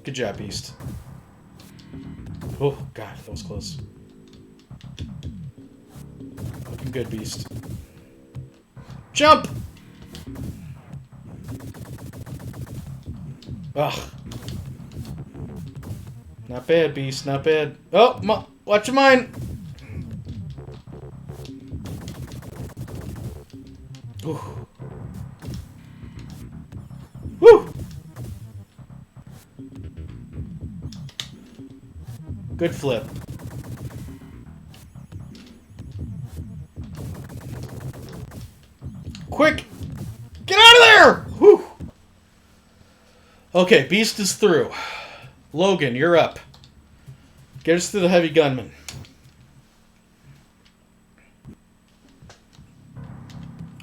Good job, Beast. Oh, God, that was close. Looking good, Beast. Jump! Ugh. Not bad, Beast, not bad. Oh, watch your mind! Ooh. Woo! Good flip. Quick! Get out of there! Whew. Okay, Beast is through. Logan, you're up. Get us through the heavy gunman.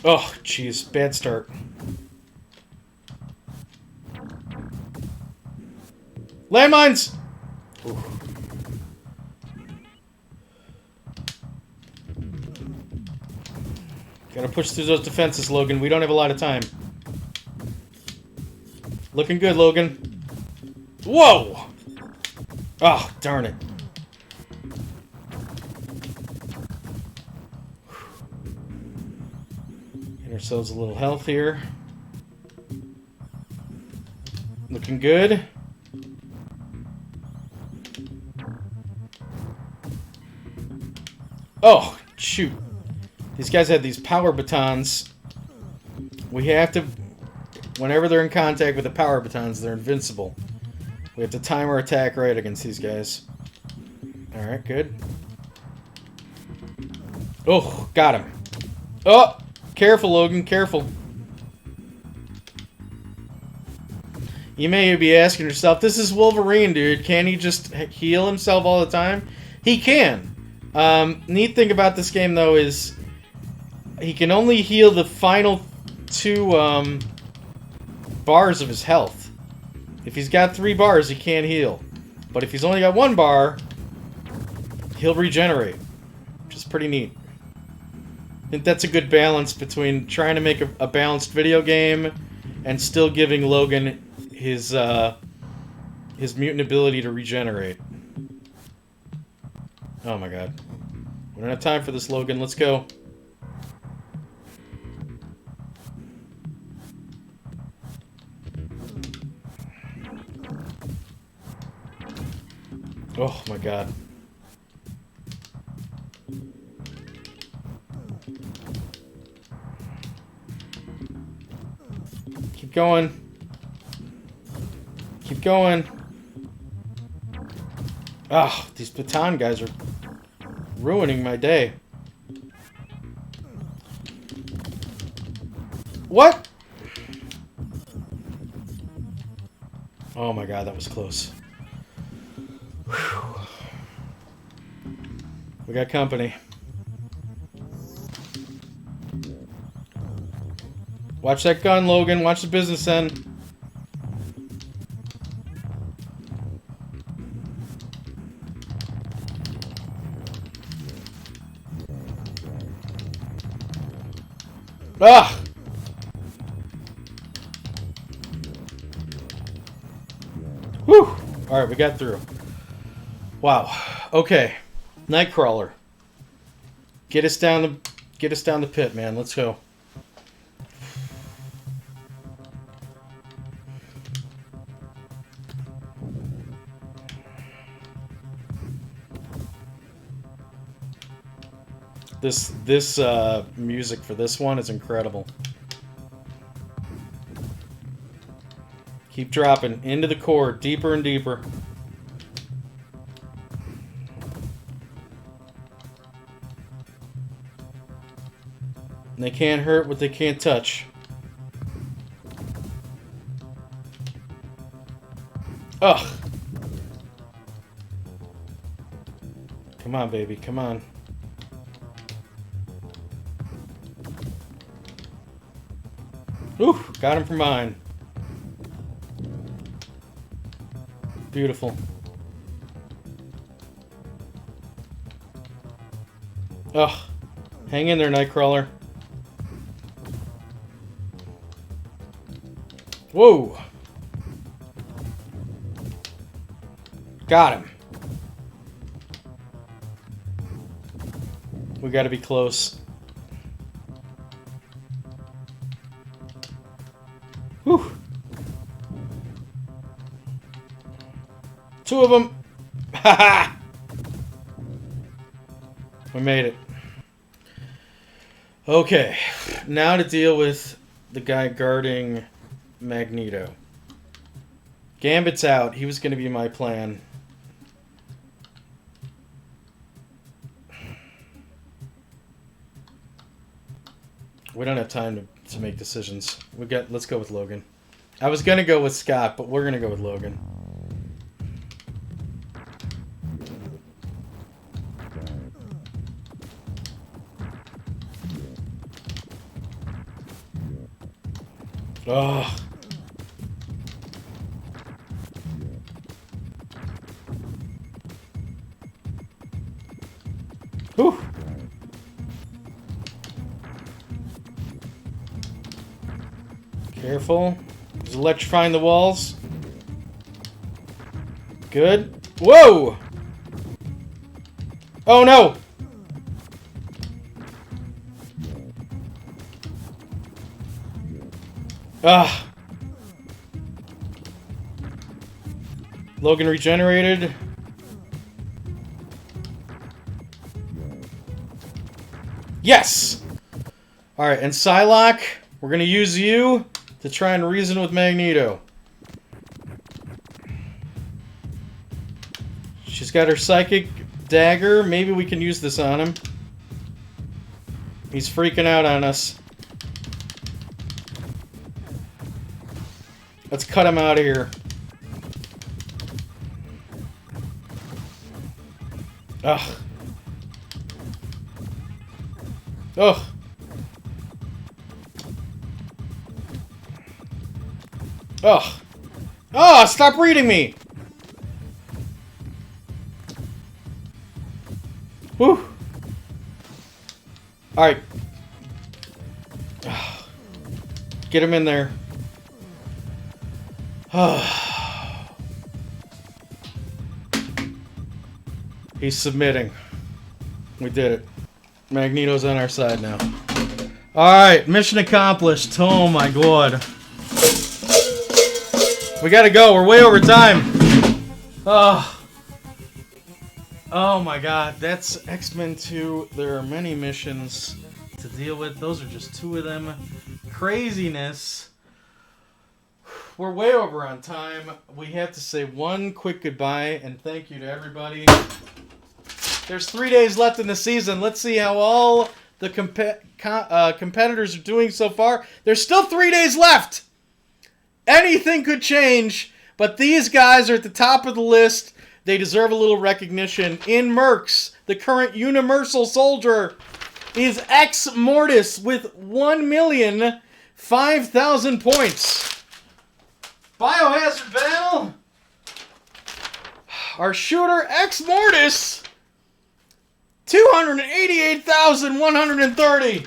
Oh, jeez. Bad start. Landmines! Ooh. Gotta push through those defenses, Logan. We don't have a lot of time. Looking good, Logan. Whoa! Oh, darn it. Get ourselves a little health here. Looking good. Oh, shoot. These guys had these power batons. We have to... Whenever they're in contact with the power batons, they're invincible. We have to time our attack right against these guys. Alright, good. Oh, got him. Oh! Careful, Logan, careful. You may be asking yourself, this is Wolverine, dude. Can he just heal himself all the time? He can. Neat thing about this game, though, is he can only heal the final 2 bars of his health. If he's got 3 bars, he can't heal. But if he's only got 1 bar, he'll regenerate. Which is pretty neat. I think that's a good balance between trying to make a balanced video game and still giving Logan his mutant ability to regenerate. Oh my god. We don't have time for this, Logan. Let's go. Oh my god. Keep going. Keep going. Ah, these baton guys are ruining my day. What? Oh my god, that was close. Whew. We got company. Watch that gun, Logan. Watch the business end. Ah! Whew! Alright, we got through. Wow. Okay. Nightcrawler. Get us down the pit, man. Let's go. This music for this one is incredible. Keep dropping into the core, deeper and deeper. And they can't hurt what they can't touch. Ugh. Come on, baby, come on. Ooh, got him from behind. Beautiful. Ugh. Hang in there, Nightcrawler. Whoa. Got him. We gotta be close. Whew. 2 of them. Haha. We made it. Okay. Now to deal with the guy guarding Magneto. Gambit's out. He was going to be my plan. We don't have time to make decisions. Let's go with Logan. I was gonna go with Scott, but we're gonna go with Logan. Ugh. Whew. Careful. He's electrifying the walls. Good. Whoa! Oh no! Ugh. Logan regenerated. Yes! Alright, and Psylocke, we're gonna use you to try and reason with Magneto. She's got her psychic dagger. Maybe we can use this on him. He's freaking out on us. Let's cut him out of here. Ugh. Ugh. Ugh. Oh, stop reading me! Whew. Alright. Get him in there. He's submitting. We did it. Magneto's on our side now. Alright, mission accomplished. Oh my god. We gotta go. We're way over time. Oh my god. That's X-Men 2. There are many missions to deal with. Those are just two of them. Craziness. We're way over on time. We have to say one quick goodbye and thank you to everybody. There's 3 days left in the season. Let's see how all the competitors are doing so far. There's still 3 days left. Anything could change, but these guys are at the top of the list. They deserve a little recognition. In Mercs, the current Universal Soldier is Ex Mortis with 1,005,000 points. Biohazard Battle. Our shooter Ex Mortis. 288,130.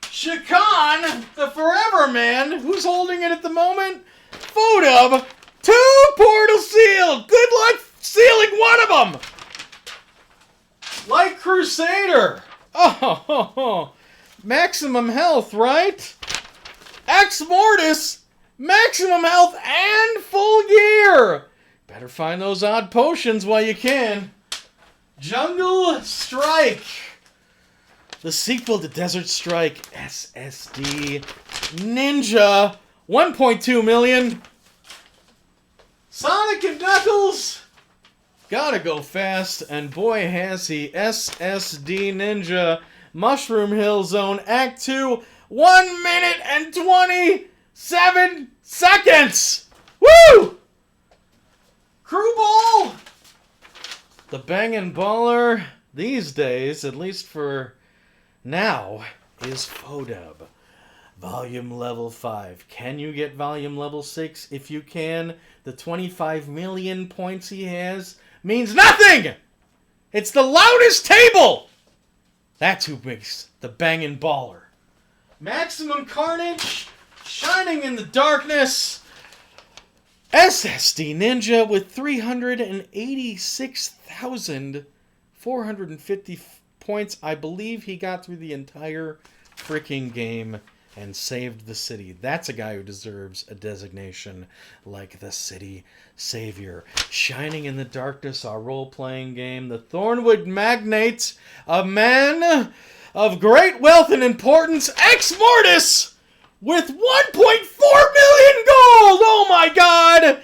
Shakan, the Forever Man, who's holding it at the moment. Photub, 2 portal sealed. Good luck sealing one of them. Light Crusader. Oh, maximum health, right? Ex Mortis, maximum health and full gear. Better find those odd potions while you can. Jungle Strike. The sequel to Desert Strike. SSD Ninja. 1.2 million. Sonic and Knuckles. Gotta go fast. And boy has he. SSD Ninja. Mushroom Hill Zone. Act 2. 1 minute and 27 seconds. Woo! Crew Ball. The bangin' baller these days, at least for now, is Photub. Volume level 5. Can you get volume level 6? If you can, the 25 million points he has means nothing! It's the loudest table! That's who makes the bangin' baller. Maximum Carnage, shining in the darkness. SSD Ninja with 386,450 points. I believe he got through the entire freaking game and saved the city. That's a guy who deserves a designation like the City Savior. Shining in the Darkness, our role-playing game. The Thornwood Magnate, a man of great wealth and importance. Ex Mortis! With 1.4 million gold! Oh my god!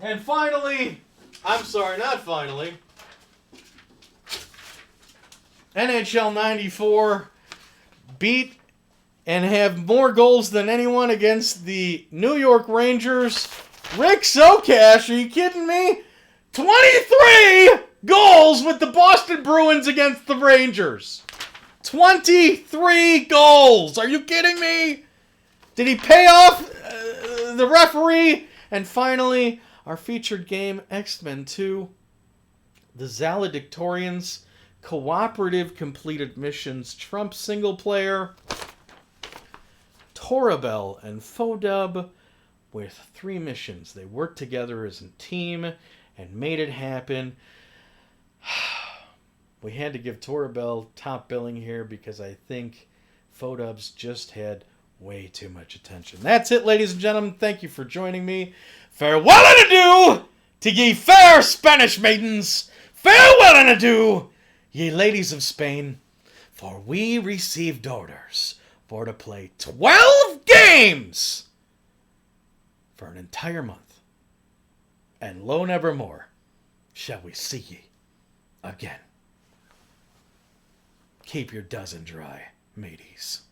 And finally, I'm sorry, not finally, NHL 94 beat and have more goals than anyone against the New York Rangers. Rick Socash, are you kidding me? 23 goals with the Boston Bruins against the Rangers. 23 goals! Are you kidding me? Did he pay off the referee? And finally, our featured game, X-Men 2. The Valedictorians. Cooperative completed missions. Trump single player. Torabel and Photub with 3 missions. They worked together as a team and made it happen. We had to give Torabel top billing here because I think Photub's just had Way too much attention. That's it, ladies and gentlemen. Thank you for joining me. Farewell and adieu to ye fair Spanish maidens. Farewell and adieu, ye ladies of Spain. For we received orders for to play 12 games for an entire month. And lo nevermore shall we see ye again. Keep your dozen dry, mateys.